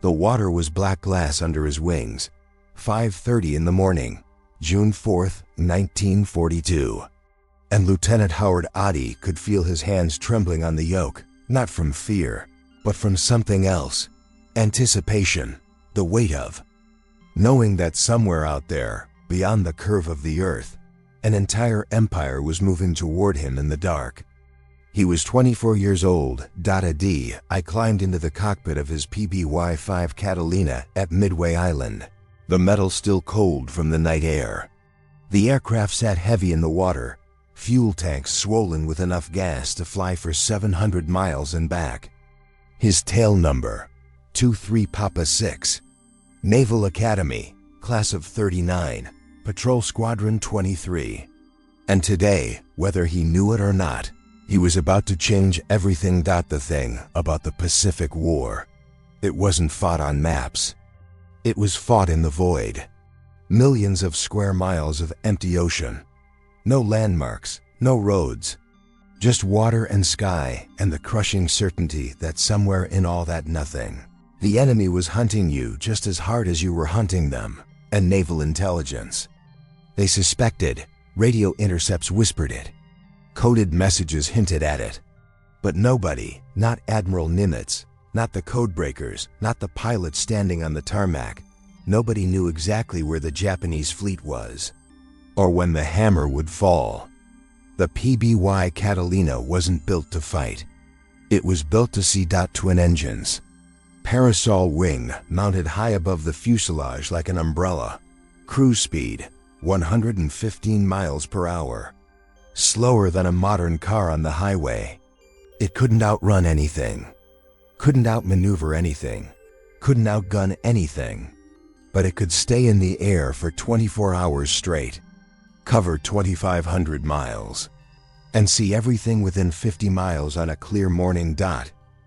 The water was black glass under his wings. 5:30 in the morning, June 4th, 1942. And Lieutenant Howard Ady could feel his hands trembling on the yoke, not from fear, but from something else. Anticipation, the weight of knowing that somewhere out there, beyond the curve of the earth, an entire empire was moving toward him in the dark. He was 24 years old. .AD. I climbed into the cockpit of his PBY Catalina at Midway Island, the metal still cold from the night air. The aircraft sat heavy in the water, fuel tanks swollen with enough gas to fly for 700 miles and back. His tail number, 23 Papa 6. Naval Academy, Class of 39, Patrol Squadron 23. And today, whether he knew it or not, he was about to change everything. The thing about the Pacific War, it wasn't fought on maps. It was fought in the void. Millions of square miles of empty ocean. No landmarks, no roads. Just water and sky and the crushing certainty that somewhere in all that nothing, the enemy was hunting you just as hard as you were hunting them. And naval intelligence. They suspected, radio intercepts whispered it. Coded messages hinted at it. But nobody, not Admiral Nimitz, not the codebreakers, not the pilots standing on the tarmac, nobody knew exactly where the Japanese fleet was, or when the hammer would fall. The PBY Catalina wasn't built to fight. It was built to see. Twin engines. Parasol wing mounted high above the fuselage like an umbrella. Cruise speed, 115 miles per hour. Slower than a modern car on the highway. It couldn't outrun anything. Couldn't outmaneuver anything. Couldn't outgun anything. But it could stay in the air for 24 hours straight. Cover 2,500 miles. And see everything within 50 miles on a clear morning.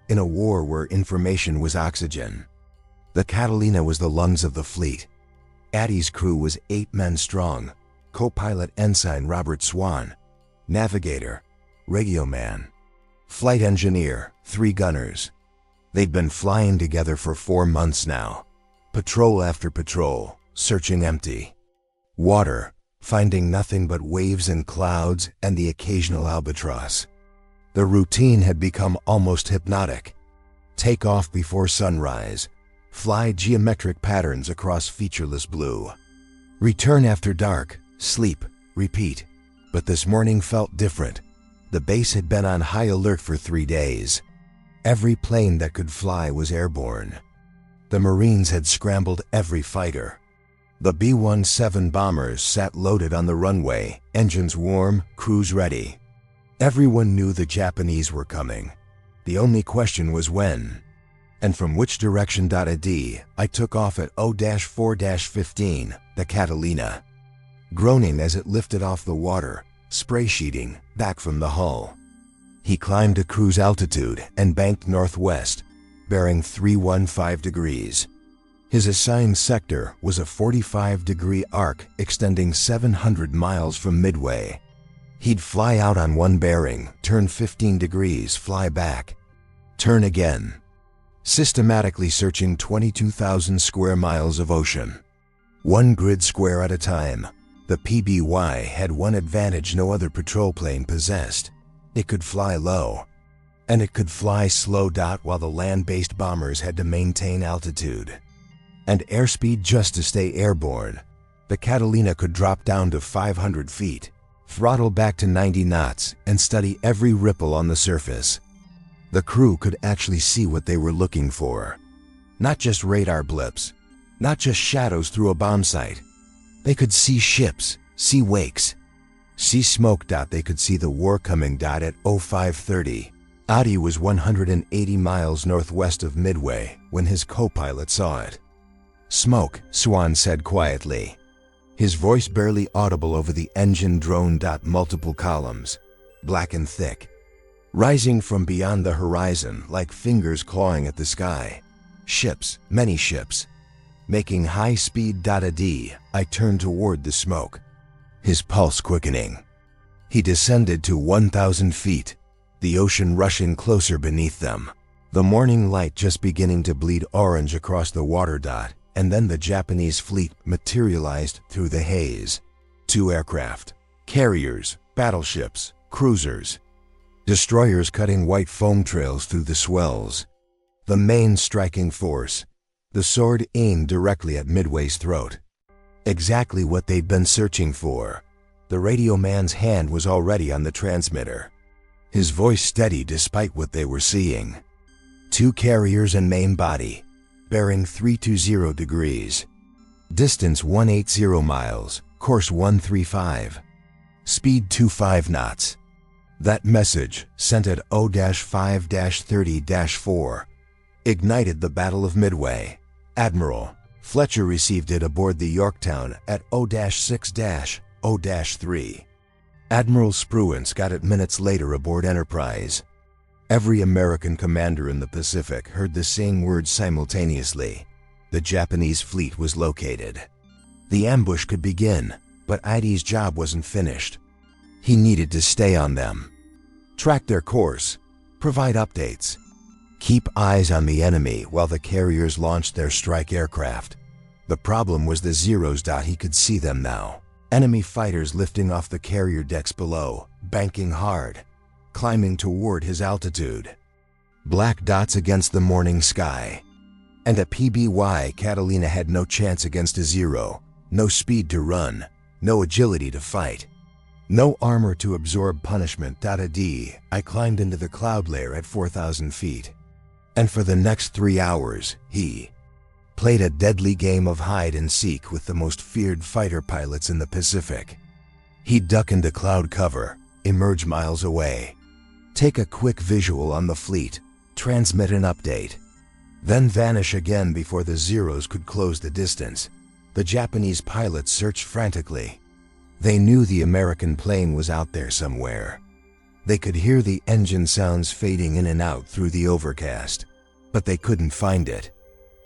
In a war where information was oxygen. The Catalina was the lungs of the fleet. Ady's crew was 8 men strong. Co-pilot Ensign Robert Swan. Navigator, radioman. Flight engineer, 3 gunners. They'd been flying together for 4 months now. Patrol after patrol, searching empty water, finding nothing but waves and clouds and the occasional albatross. The routine had become almost hypnotic. Take off before sunrise, fly geometric patterns across featureless blue. Return after dark, sleep, repeat. But this morning felt different. The base had been on high alert for 3 days. Every plane that could fly was airborne. The Marines had scrambled every fighter. The B-17 bombers sat loaded on the runway, engines warm, crews ready. Everyone knew the Japanese were coming. The only question was when. And from which direction. I took off at 0-4-15, the Catalina, groaning as it lifted off the water, spray sheeting, back from the hull. He climbed to cruise altitude and banked northwest, bearing 315 degrees. His assigned sector was a 45-degree arc extending 700 miles from Midway. He'd fly out on one bearing, turn 15 degrees, fly back, turn again, systematically searching 22,000 square miles of ocean. One grid square at a time. The PBY had one advantage no other patrol plane possessed. It could fly low, and it could fly slow. While the land-based bombers had to maintain altitude and airspeed just to stay airborne, the Catalina could drop down to 500 feet, throttle back to 90 knots, and study every ripple on the surface. The crew could actually see what they were looking for. Not just radar blips, not just shadows through a bomb sight. They could see ships, see wakes, see smoke. They could see the war coming. At 0530, Ady was 180 miles northwest of Midway when his co-pilot saw it. Smoke, Swan said quietly, his voice barely audible over the engine drone. Multiple columns, black and thick, rising from beyond the horizon like fingers clawing at the sky. Ships, many ships, making high speed. I turned toward the smoke, his pulse quickening. He descended to 1,000 feet, the ocean rushing closer beneath them. The morning light just beginning to bleed orange across the water dot, and then the Japanese fleet materialized through the haze. 2 aircraft, carriers, battleships, cruisers, destroyers cutting white foam trails through the swells. The main striking force, the sword aimed directly at Midway's throat. Exactly what they'd been searching for. The radio man's hand was already on the transmitter, his voice steady despite what they were seeing. 2 carriers and main body, bearing 320 degrees. Distance 180 miles, course 135. Speed 25 knots. That message, sent at O-5-30-4, ignited the Battle of Midway. Admiral Fletcher received it aboard the Yorktown at O-6-0-3. Admiral Spruance got it minutes later aboard Enterprise. Every American commander in the Pacific heard the same words simultaneously. The Japanese fleet was located. The ambush could begin, but Ady's job wasn't finished. He needed to stay on them, track their course, provide updates, keep eyes on the enemy while the carriers launched their strike aircraft. The problem was the Zeros. He could see them now. Enemy fighters lifting off the carrier decks below, banking hard, climbing toward his altitude. Black dots against the morning sky. And a PBY Catalina had no chance against a Zero, no speed to run, no agility to fight, no armor to absorb punishment. I climbed into the cloud layer at 4,000 feet. And for the next 3 hours, he played a deadly game of hide and seek with the most feared fighter pilots in the Pacific. He'd duck into cloud cover, emerge miles away, take a quick visual on the fleet, transmit an update, then vanish again before the Zeros could close the distance. The Japanese pilots searched frantically. They knew the American plane was out there somewhere. They could hear the engine sounds fading in and out through the overcast, but they couldn't find it.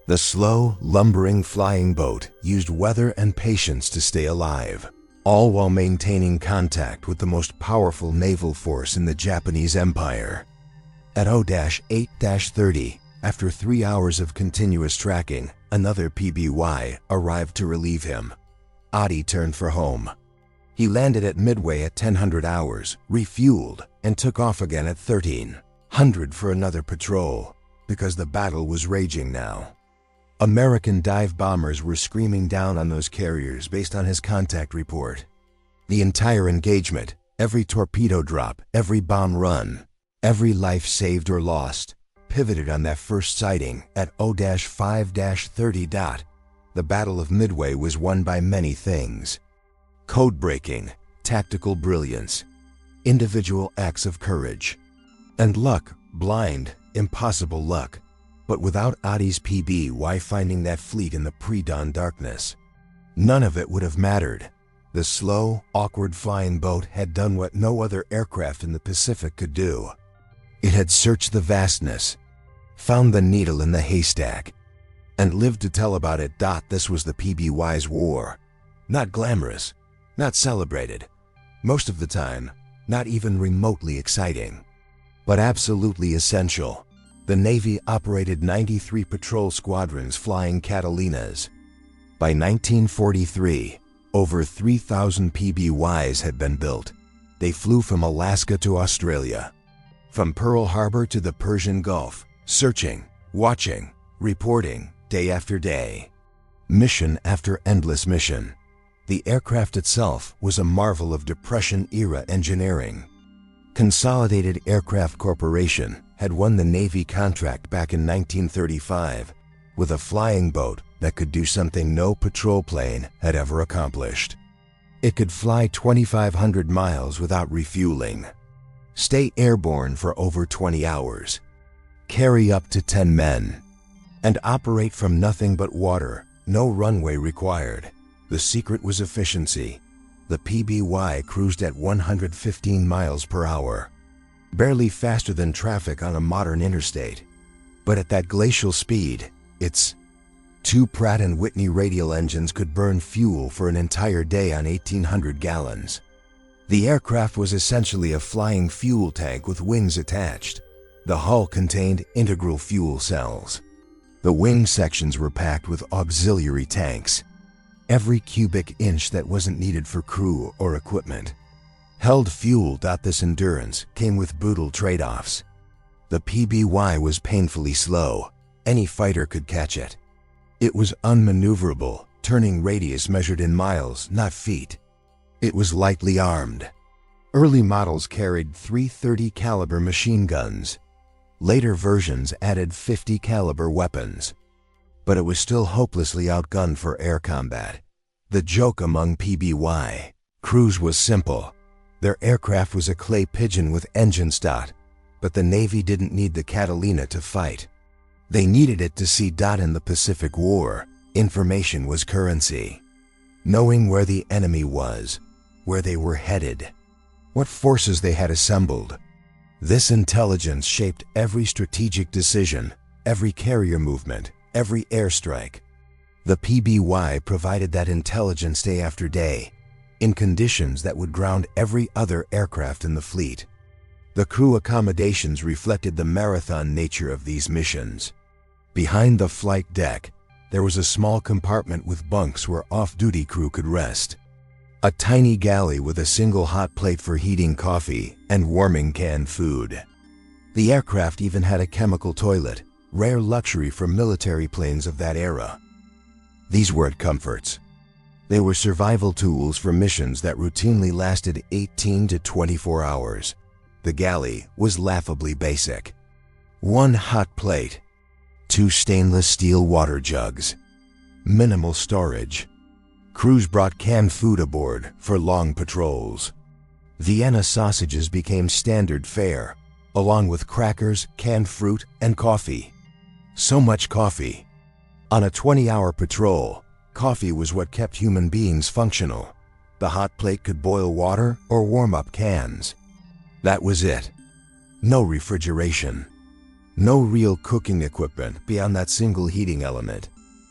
The slow, lumbering flying boat used weather and patience to stay alive, all while maintaining contact with the most powerful naval force in the Japanese Empire. At O-8-30, after 3 hours of continuous tracking, another PBY arrived to relieve him. Ady turned for home. He landed at Midway at 1000 hours, refueled, and took off again at 1300 for another patrol, because the battle was raging now. American dive bombers were screaming down on those carriers based on his contact report. The entire engagement, every torpedo drop, every bomb run, every life saved or lost, pivoted on that first sighting at O-5-30. The Battle of Midway was won by many things: code breaking, tactical brilliance, individual acts of courage, and luck, blind, impossible luck. But without Ady's PBY finding that fleet in the pre-dawn darkness, none of it would have mattered. The slow, awkward flying boat had done what no other aircraft in the Pacific could do. It had searched the vastness, found the needle in the haystack, and lived to tell about it. This was the PBY's war. Not glamorous, not celebrated, most of the time, not even remotely exciting, but absolutely essential. The Navy operated 93 patrol squadrons flying Catalinas. By 1943, over 3,000 PBYs had been built. They flew from Alaska to Australia, from Pearl Harbor to the Persian Gulf, searching, watching, reporting, day after day, mission after endless mission. The aircraft itself was a marvel of Depression-era engineering. Consolidated Aircraft Corporation had won the Navy contract back in 1935 with a flying boat that could do something no patrol plane had ever accomplished. It could fly 2,500 miles without refueling, stay airborne for over 20 hours, carry up to 10 men, and operate from nothing but water, no runway required. The secret was efficiency. The PBY cruised at 115 miles per hour, barely faster than traffic on a modern interstate. But at that glacial speed, its 2 Pratt & Whitney radial engines could burn fuel for an entire day on 1,800 gallons. The aircraft was essentially a flying fuel tank with wings attached. The hull contained integral fuel cells. The wing sections were packed with auxiliary tanks. Every cubic inch that wasn't needed for crew or equipment held fuel. This endurance came with brutal trade-offs. The PBY was painfully slow. Any fighter could catch it. It was unmaneuverable, turning radius measured in miles, not feet. It was lightly armed. Early models carried .330 caliber machine guns. Later versions added .50 caliber weapons. But it was still hopelessly outgunned for air combat. The joke among PBY crews was simple. Their aircraft was a clay pigeon with engine start, but the Navy didn't need the Catalina to fight. They needed it to see. In the Pacific War, information was currency. Knowing where the enemy was, where they were headed, what forces they had assembled. This intelligence shaped every strategic decision, every carrier movement, every airstrike. The PBY provided that intelligence day after day, in conditions that would ground every other aircraft in the fleet. The crew accommodations reflected the marathon nature of these missions. Behind the flight deck, there was a small compartment with bunks where off-duty crew could rest. A tiny galley with a single hot plate for heating coffee and warming canned food. The aircraft even had a chemical toilet, rare luxury for military planes of that era. These weren't comforts. They were survival tools for missions that routinely lasted 18 to 24 hours. The galley was laughably basic. One hot plate, 2 stainless steel water jugs, minimal storage. Crews brought canned food aboard for long patrols. Vienna sausages became standard fare, along with crackers, canned fruit, and coffee. So much coffee. On a 20-hour patrol, coffee was what kept human beings functional. The hot plate could boil water or warm up cans. That was it. No refrigeration. No real cooking equipment beyond that single heating element.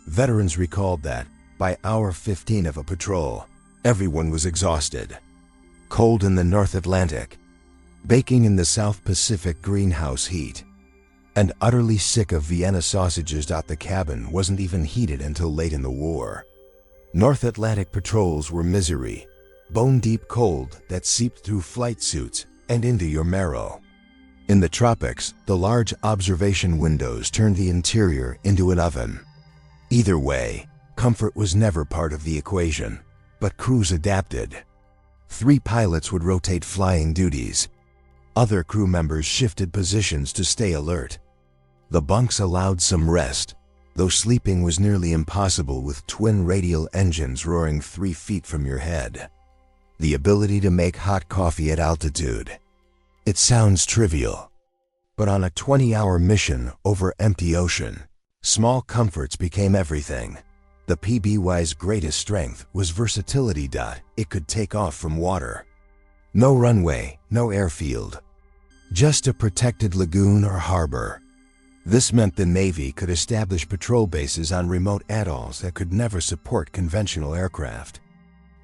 Veterans recalled that, by hour 15 of a patrol, everyone was exhausted. Cold in the North Atlantic, baking in the South Pacific greenhouse heat, and utterly sick of Vienna sausages. The cabin wasn't even heated until late in the war. North Atlantic patrols were misery, bone-deep cold that seeped through flight suits and into your marrow. In the tropics, the large observation windows turned the interior into an oven. Either way, comfort was never part of the equation, but crews adapted. 3 pilots would rotate flying duties. Other crew members shifted positions to stay alert. The bunks allowed some rest, though sleeping was nearly impossible with twin radial engines roaring 3 feet from your head. The ability to make hot coffee at altitude. It sounds trivial, but on a 20-hour mission over empty ocean, small comforts became everything. The PBY's greatest strength was versatility. It could take off from water. No runway, no airfield. Just a protected lagoon or harbor. This meant the Navy could establish patrol bases on remote atolls that could never support conventional aircraft.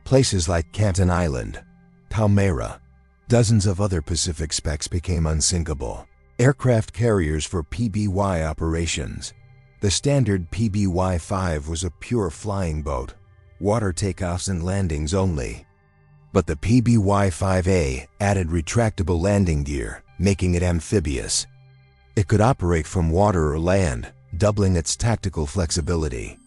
Places like Canton Island, Palmyra, dozens of other Pacific specs became unsinkable. Aircraft carriers for PBY operations. The standard PBY-5 was a pure flying boat, water takeoffs and landings only. But the PBY-5A added retractable landing gear, making it amphibious. It could operate from water or land, doubling its tactical flexibility.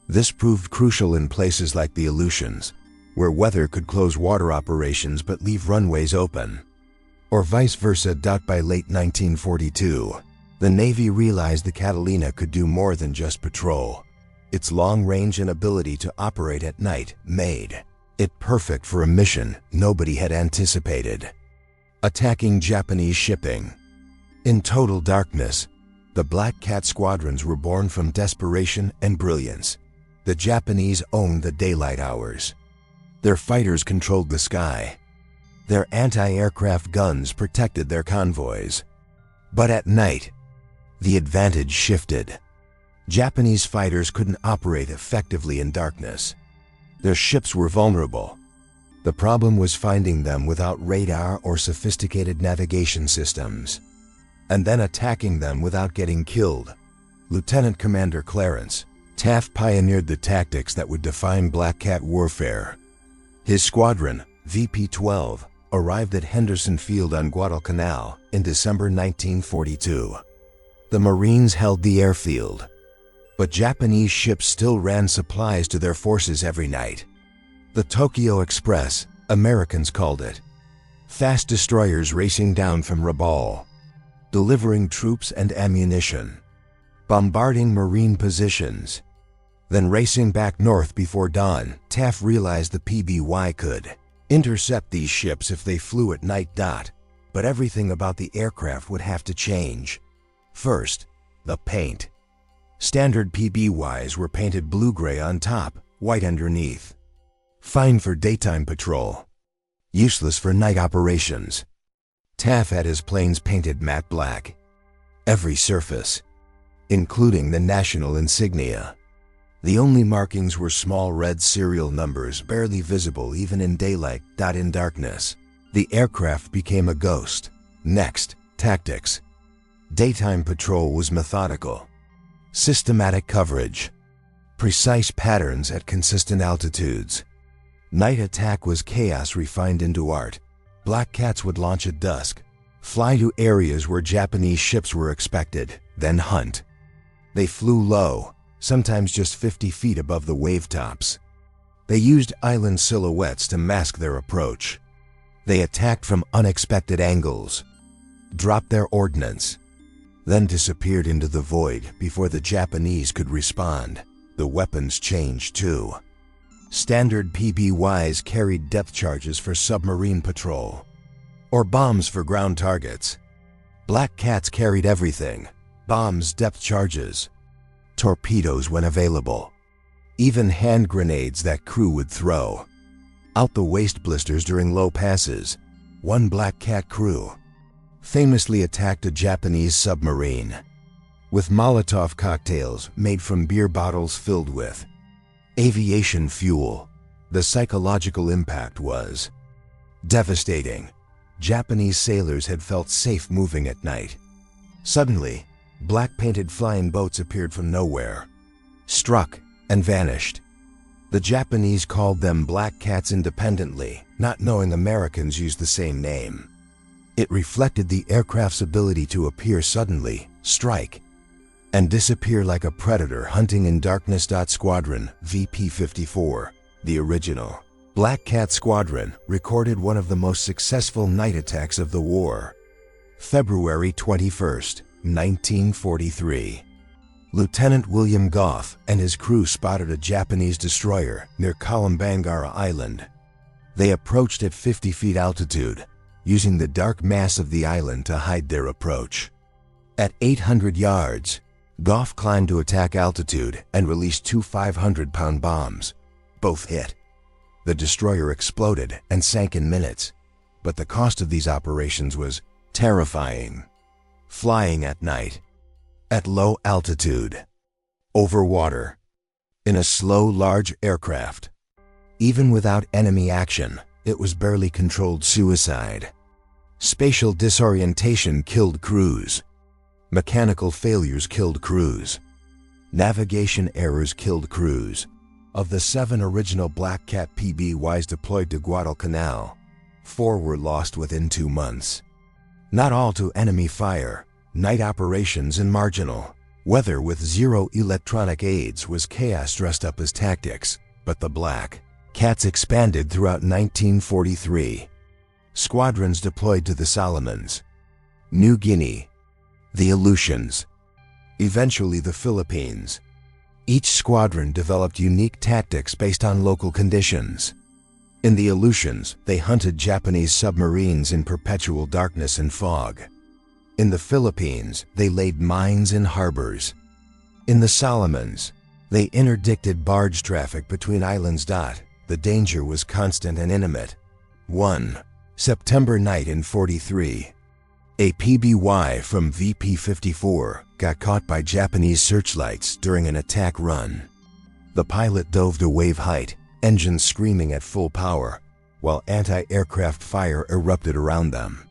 This proved crucial in places like the Aleutians, where weather could close water operations but leave runways open. Or vice versa. By late 1942, the Navy realized the Catalina could do more than just patrol. Its long range and ability to operate at night made it perfect for a mission nobody had anticipated: attacking Japanese shipping. In total darkness, the Black Cat squadrons were born from desperation and brilliance. The Japanese owned the daylight hours. Their fighters controlled the sky. Their anti-aircraft guns protected their convoys. But at night, the advantage shifted. Japanese fighters couldn't operate effectively in darkness. Their ships were vulnerable. The problem was finding them without radar or sophisticated navigation systems. and then attacking them without getting killed. Lieutenant Commander Clarence Taft pioneered the tactics that would define Black Cat warfare. His squadron, VP-12, arrived at Henderson Field on Guadalcanal in December 1942. The Marines held the airfield, but Japanese ships still ran supplies to their forces every night. The Tokyo Express, Americans called it. Fast destroyers racing down from Rabaul, delivering troops and ammunition, bombarding Marine positions, then racing back north before dawn. Taft realized the PBY could intercept these ships if they flew at night. But everything about the aircraft would have to change. First, the paint. Standard PBYs were painted blue-gray on top, white underneath. Fine for daytime patrol, useless for night operations. Taft had his planes painted matte black. Every surface, including the national insignia. The only markings were small red serial numbers barely visible even in daylight. In darkness, the aircraft became a ghost. Next, tactics. Daytime patrol was methodical. Systematic coverage. Precise patterns at consistent altitudes. Night attack was chaos refined into art. Black Cats would launch at dusk, fly to areas where Japanese ships were expected, then hunt. They flew low, sometimes just 50 feet above the wave tops. They used island silhouettes to mask their approach. They attacked from unexpected angles, dropped their ordnance, then disappeared into the void before the Japanese could respond. The weapons changed too. Standard PBYs carried depth charges for submarine patrol, or bombs for ground targets. Black Cats carried everything: bombs, depth charges, torpedoes when available, even hand grenades that crew would throw. Out the waist blisters during low passes. One Black Cat crew famously attacked a Japanese submarine with Molotov cocktails made from beer bottles filled with aviation fuel. The psychological impact was devastating. Japanese sailors had felt safe moving at night. Suddenly, black painted flying boats appeared from nowhere, struck, and vanished. The Japanese called them Black Cats independently, not knowing Americans used the same name. It reflected the aircraft's ability to appear suddenly, strike, and disappear like a predator hunting in darkness. Squadron VP-54, the original Black Cat Squadron, recorded one of the most successful night attacks of the war. February 21st, 1943. Lieutenant William Goff and his crew spotted a Japanese destroyer near Kalimanjaro Island. They approached at 50 feet altitude, using the dark mass of the island to hide their approach. At 800 yards, Goff climbed to attack altitude and released two 500-pound bombs. Both hit. The destroyer exploded and sank in minutes, but the cost of these operations was terrifying. Flying at night, at low altitude, over water, in a slow, large aircraft. Even without enemy action, it was barely controlled suicide. Spatial disorientation killed crews. Mechanical failures killed crews. Navigation errors killed crews. Of the 7 original Black Cat PBYs deployed to Guadalcanal, 4 were lost within 2 months. Not all to enemy fire. Night operations and marginal. Weather with zero electronic aids was chaos dressed up as tactics, but the Black Cats expanded throughout 1943. Squadrons deployed to the Solomons, New Guinea, the Aleutians, eventually the Philippines. Each squadron developed unique tactics based on local conditions. In the Aleutians, they hunted Japanese submarines in perpetual darkness and fog. In the Philippines, they laid mines in harbors. In the Solomons, they interdicted barge traffic between islands. The danger was constant and intimate. 1. September night in 43. A PBY from VP-54 got caught by Japanese searchlights during an attack run. The pilot dove to wave height, engines screaming at full power, while anti-aircraft fire erupted around them.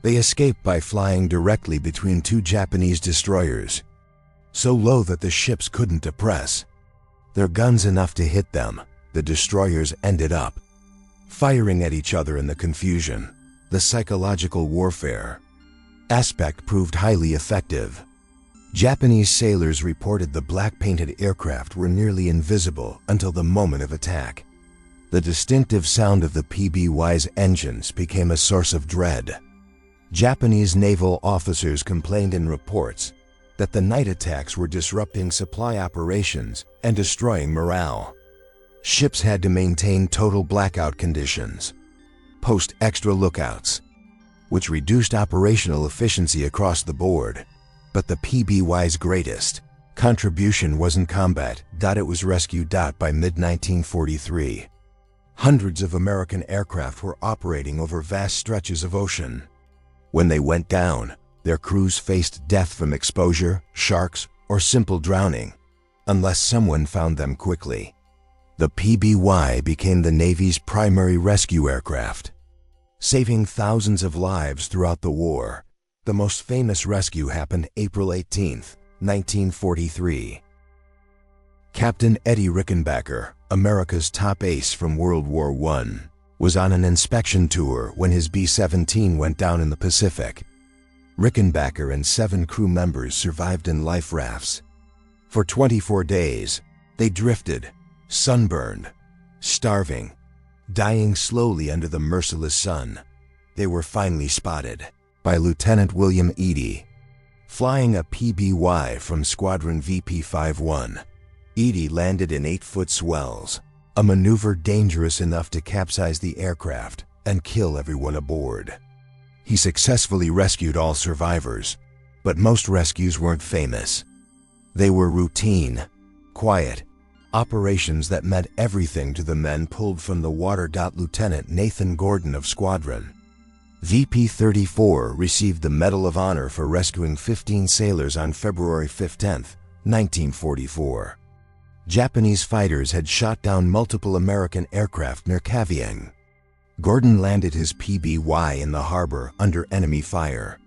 They escaped by flying directly between two Japanese destroyers, so low that the ships couldn't depress their guns enough to hit them. The destroyers ended up firing at each other in the confusion. The psychological warfare aspect proved highly effective. Japanese sailors reported the black-painted aircraft were nearly invisible until the moment of attack. The distinctive sound of the PBY's engines became a source of dread. Japanese naval officers complained in reports that the night attacks were disrupting supply operations and destroying morale. Ships had to maintain total blackout conditions, post extra lookouts, which reduced operational efficiency across the board. But the PBY's greatest contribution wasn't combat. It was rescue. By mid-1943, hundreds of American aircraft were operating over vast stretches of ocean. When they went down, their crews faced death from exposure, sharks, or simple drowning, unless someone found them quickly. The PBY became the Navy's primary rescue aircraft, saving thousands of lives throughout the war. The most famous rescue happened April 18, 1943. Captain Eddie Rickenbacker, America's top ace from World War I, was on an inspection tour when his B-17 went down in the Pacific. Rickenbacker and 7 crew members survived in life rafts. For 24 days, they drifted, sunburned, starving, dying slowly under the merciless sun. They were finally spotted by Lieutenant William Ady, flying a PBY from Squadron VP-51. Ady landed in 8-foot swells, a maneuver dangerous enough to capsize the aircraft and kill everyone aboard. He successfully rescued all survivors, but most rescues weren't famous. They were routine, quiet operations that meant everything to the men pulled from the water. Lieutenant Nathan Gordon of Squadron VP-34 received the Medal of Honor for rescuing 15 sailors on February 15, 1944. Japanese fighters had shot down multiple American aircraft near Kavieng. Gordon landed his PBY in the harbor under enemy fire,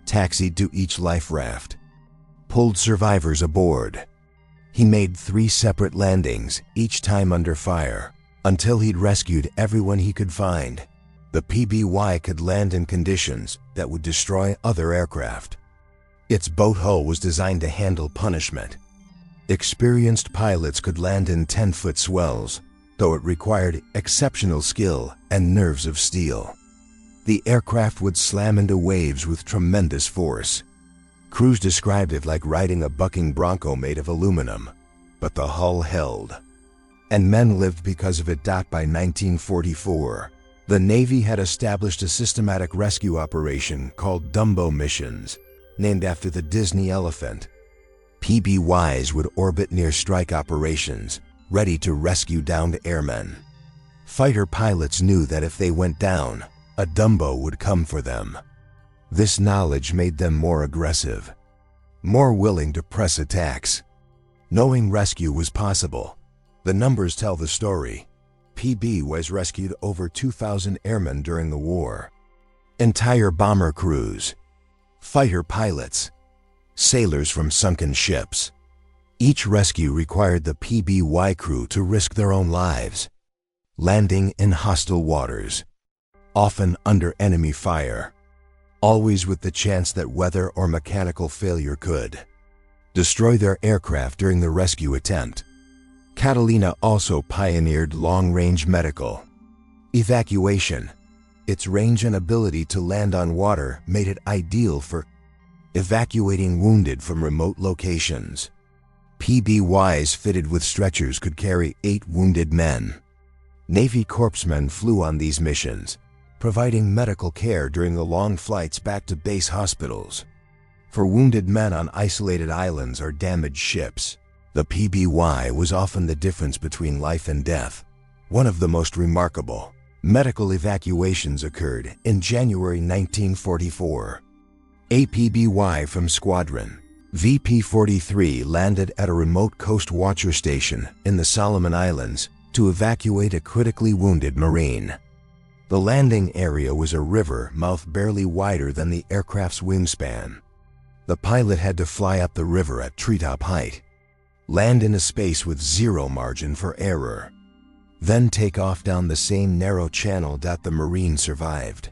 taxied to each life raft, pulled survivors aboard. He made 3 separate landings, each time under fire, until he'd rescued everyone he could find. The PBY could land in conditions that would destroy other aircraft. Its boat hull was designed to handle punishment. Experienced pilots could land in 10-foot swells, though it required exceptional skill and nerves of steel. The aircraft would slam into waves with tremendous force. Crews described it like riding a bucking bronco made of aluminum, but the hull held, and men lived because of it. By 1944, the Navy had established a systematic rescue operation called Dumbo Missions, named after the Disney elephant. PBYs would orbit near strike operations, ready to rescue downed airmen. Fighter pilots knew that if they went down, a Dumbo would come for them. This knowledge made them more aggressive, more willing to press attacks. Knowing rescue was possible, the numbers tell the story. PBYs rescued over 2,000 airmen during the war. Entire bomber crews, fighter pilots, sailors from sunken ships. Each rescue required the PBY crew to risk their own lives, landing in hostile waters, often under enemy fire, always with the chance that weather or mechanical failure could destroy their aircraft during the rescue attempt. Catalina also pioneered long-range medical evacuation. Its range and ability to land on water made it ideal for evacuating wounded from remote locations. PBYs fitted with stretchers could carry 8 wounded men. Navy corpsmen flew on these missions, providing medical care during the long flights back to base hospitals. For wounded men on isolated islands or damaged ships, the PBY was often the difference between life and death. One of the most remarkable medical evacuations occurred in January 1944. A PBY from Squadron VP-43 landed at a remote coast watcher station in the Solomon Islands to evacuate a critically wounded Marine. The landing area was a river mouth barely wider than the aircraft's wingspan. The pilot had to fly up the river at treetop height, land in a space with zero margin for error, then take off down the same narrow channel that the Marine survived.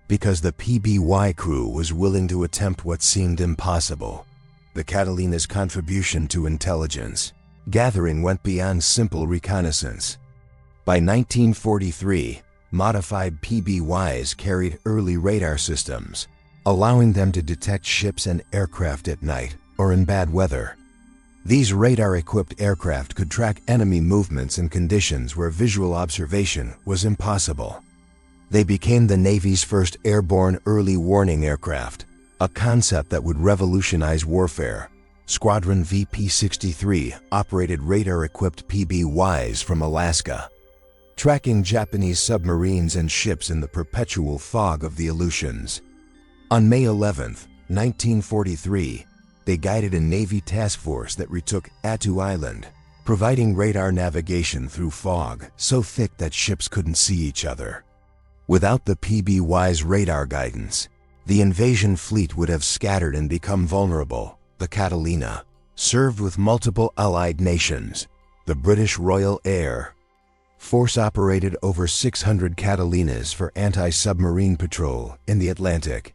Because the PBY crew was willing to attempt what seemed impossible, the Catalina's contribution to intelligence gathering went beyond simple reconnaissance. By 1943, modified PBYs carried early radar systems, allowing them to detect ships and aircraft at night or in bad weather. These radar-equipped aircraft could track enemy movements in conditions where visual observation was impossible. They became the Navy's first airborne early warning aircraft, a concept that would revolutionize warfare. Squadron VP-63 operated radar-equipped PBYs from Alaska, tracking Japanese submarines and ships in the perpetual fog of the Aleutians. On May 11, 1943, they guided a Navy task force that retook Attu Island, providing radar navigation through fog so thick that ships couldn't see each other. Without the PBY's radar guidance, the invasion fleet would have scattered and become vulnerable. The Catalina served with multiple allied nations. The British Royal Air Force operated over 600 Catalinas for anti-submarine patrol in the Atlantic.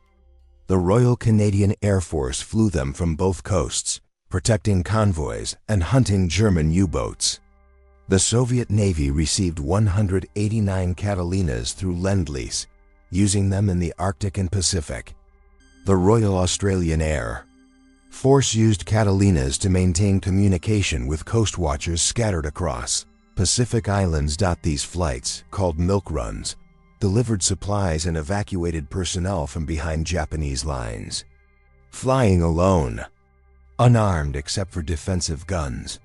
The Royal Canadian Air Force flew them from both coasts, protecting convoys and hunting German U-boats. The Soviet Navy received 189 Catalinas through Lend-Lease, using them in the Arctic and Pacific. The Royal Australian Air Force used Catalinas to maintain communication with coast watchers scattered across Pacific Islands. These flights, called milk runs, delivered supplies and evacuated personnel from behind Japanese lines. Flying alone, unarmed except for defensive guns,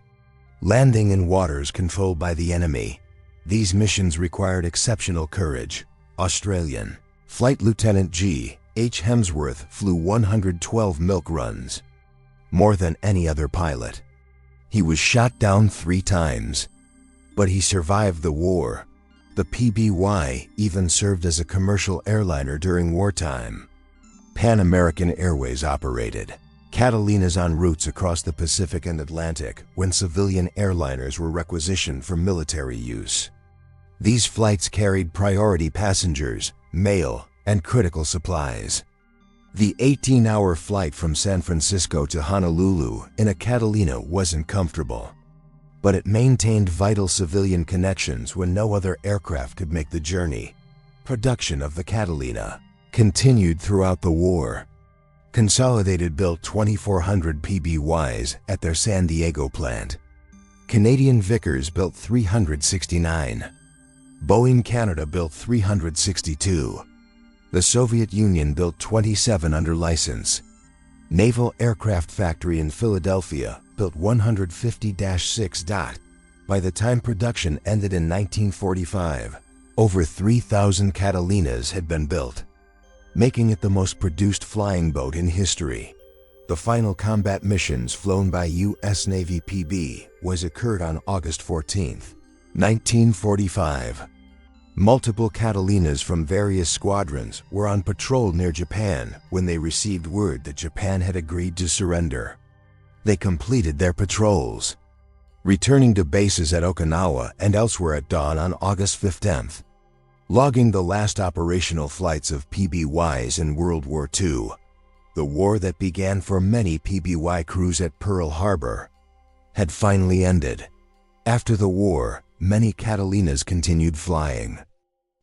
landing in waters controlled by the enemy. These missions required exceptional courage. Australian Flight Lieutenant G. H. Hemsworth flew 112 milk runs, more than any other pilot. He was shot down 3 times, but he survived the war. The PBY even served as a commercial airliner during wartime. Pan American Airways operated Catalinas on routes across the Pacific and Atlantic when civilian airliners were requisitioned for military use. These flights carried priority passengers, mail, and critical supplies. The 18-hour flight from San Francisco to Honolulu in a Catalina wasn't comfortable, but it maintained vital civilian connections when no other aircraft could make the journey. Production of the Catalina continued throughout the war. Consolidated built 2,400 PBYs at their San Diego plant. Canadian Vickers built 369. Boeing Canada built 362. The Soviet Union built 27 under license. Naval Aircraft Factory in Philadelphia built 150-6. By the time production ended in 1945, over 3,000 Catalinas had been built, making it the most produced flying boat in history. The final combat missions flown by U.S. Navy PB was occurred on August 14, 1945. Multiple Catalinas from various squadrons were on patrol near Japan when they received word that Japan had agreed to surrender. They completed their patrols, returning to bases at Okinawa and elsewhere at dawn on August 15, logging the last operational flights of PBYs in World War II. The war that began for many PBY crews at Pearl Harbor had finally ended. After the war, many Catalinas continued flying.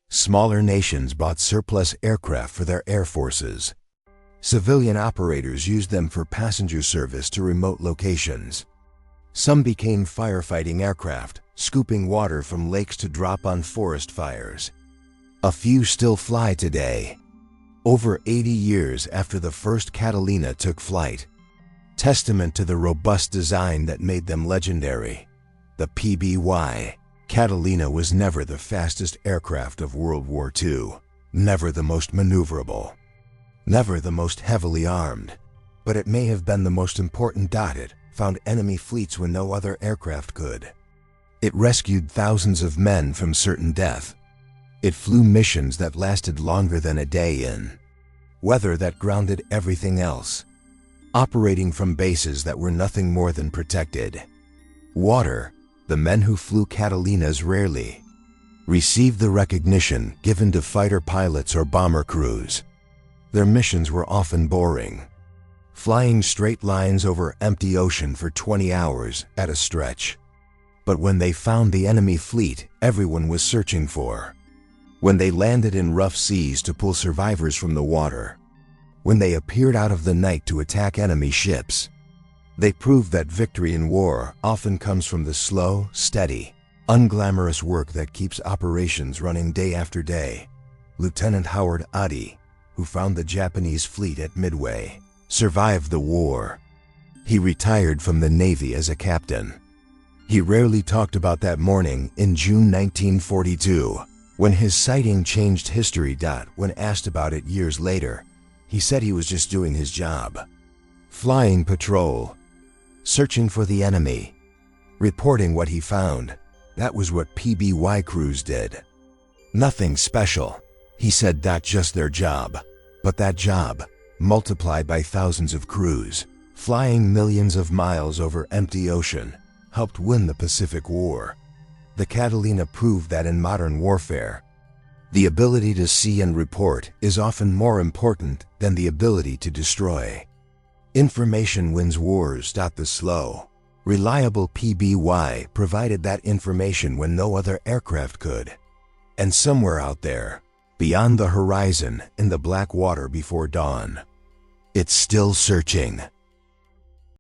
Smaller nations bought surplus aircraft for their air forces. Civilian operators used them for passenger service to remote locations. Some became firefighting aircraft, scooping water from lakes to drop on forest fires. A few still fly today, over 80 years after the first Catalina took flight. Testament to the robust design that made them legendary. The PBY Catalina was never the fastest aircraft of World War II, never the most maneuverable, never the most heavily armed, but it may have been the most important. It found enemy fleets when no other aircraft could. It rescued thousands of men from certain death. It flew missions that lasted longer than a day in weather that grounded everything else, operating from bases that were nothing more than protected. Water, the men who flew Catalinas rarely received the recognition given to fighter pilots or bomber crews. Their missions were often boring, flying straight lines over empty ocean for 20 hours at a stretch. But when they found the enemy fleet everyone was searching for, when they landed in rough seas to pull survivors from the water, when they appeared out of the night to attack enemy ships, they proved that victory in war often comes from the slow, steady, unglamorous work that keeps operations running day after day. Lieutenant Howard Ady, who found the Japanese fleet at Midway, survived the war. He retired from the Navy as a captain. He rarely talked about that morning in June 1942, when his sighting changed history. When asked about it years later, he said he was just doing his job. Flying patrol, searching for the enemy, reporting what he found. That was what PBY crews did. Nothing special, he said, just their job. But that job, multiplied by thousands of crews, flying millions of miles over empty ocean, helped win the Pacific War. The Catalina proved that in modern warfare, the ability to see and report is often more important than the ability to destroy. Information wins wars. The slow, reliable PBY provided that information when no other aircraft could. And somewhere out there, beyond the horizon, in the black water before dawn, it's still searching.